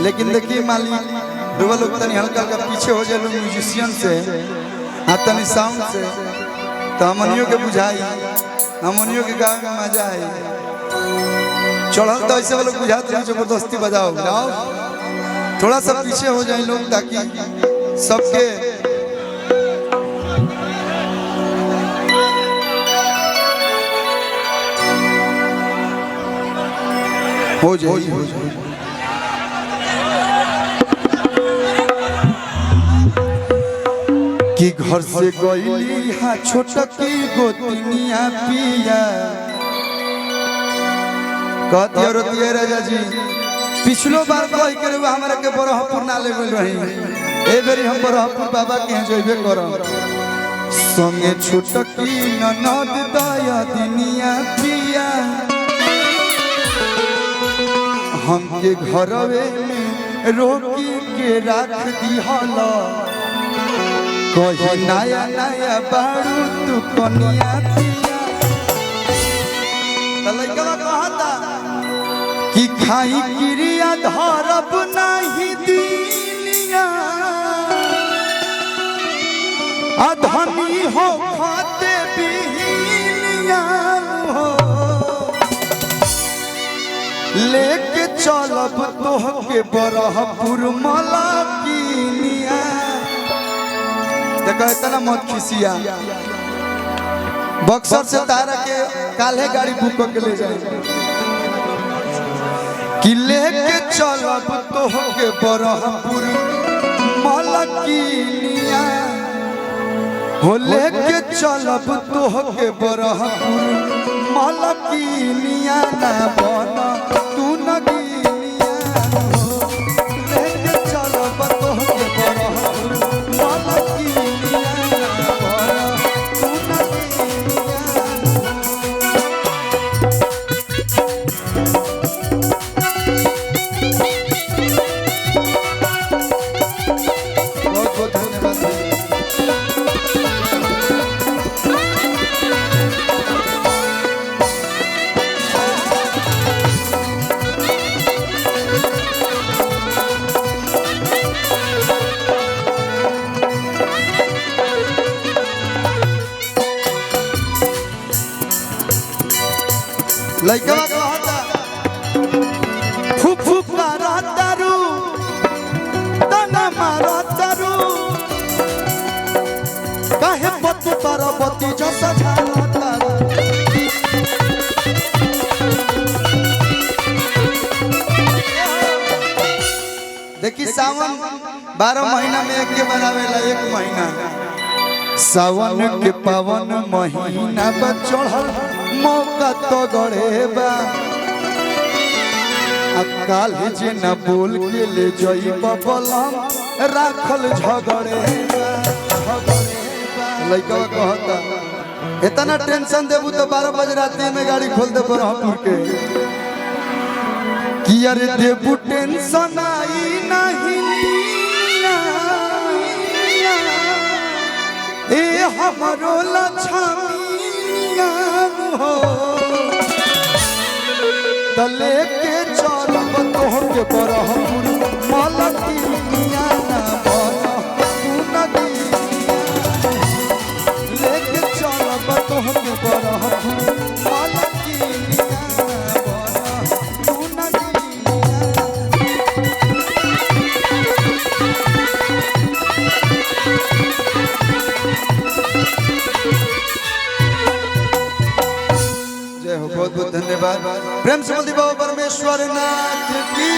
लेकिन देखिए मालिक रुआ लोग तनी हल्का हल्का पीछे हो जाए म्यूजिशियन से तनी साउंड से तो हमनियों के बुझाई हमनियों के गाँव में मजा आई। चढ़ल तो ऐसे वालों बुझाते हैं जबरदस्ती बजाओ जाओ थोड़ा सा पीछे हो जाए लोग ताकि सबके हो जाए कि घर से गईली हाँ छोटकी गोतनिया पिया कहती और राजा जी पिछलो बार कह के हमारा के बरहपुर ना ले गइल रही ए बेरी हम बरहपुर बाबा के यहाँ जइबे करब संगे छोटकी ननद दया दिनिया पिया हमके घरवे में रोकी के रख दिहल कही नया नया बारू तू कनिया पिया लइका कहता कि खाई क्रिया धरब नहीं दिनिया अधनी हो खाते बिहिनिया हो लेके चलब तोहके बरहपुर मलकिनिया देखो इतना मत खिसिया बक्सर से तारा के काले गाड़ी बुक करके ले जाए कि लेके चलब तोहके बरहपुर मलकिनिया हो लेके चलब तोहके बरहपुर मलकिनिया ना बना तू नगिनिया हो लेके चलब तोहके बरहपुर मलकिनिया ना बना तू नगिनिया बहुत बहुत धन्यवाद। लइका कहता फुक फुक मारतारू तना मारतारू काहे पति परपति जसा झालतारू देखी सावन 12 महीना में एक के बनावेला एक महीना सावन के पावन महीना पर चढ़ल मौका तो गड़े बा अकाल जे न बोल के ले जई बबलम राखल झगड़े लइका कहता इतना टेंशन देबू तो 12 बजे रात में गाड़ी खोल दे बरहपुर के कि अरे देबू टेंशन आई नहीं ए हमरो लछमिया हो तले के चलब तोहके बरहपुर मलकिनिया ना बना तू नगिनिया लेके चलब तोहके बरहपुर मलकिनिया ना बना तू नगिनिया जय हो बहुत बहुत धन्यवाद प्रेम से बोल दी बाबा परमेश्वर नाथ की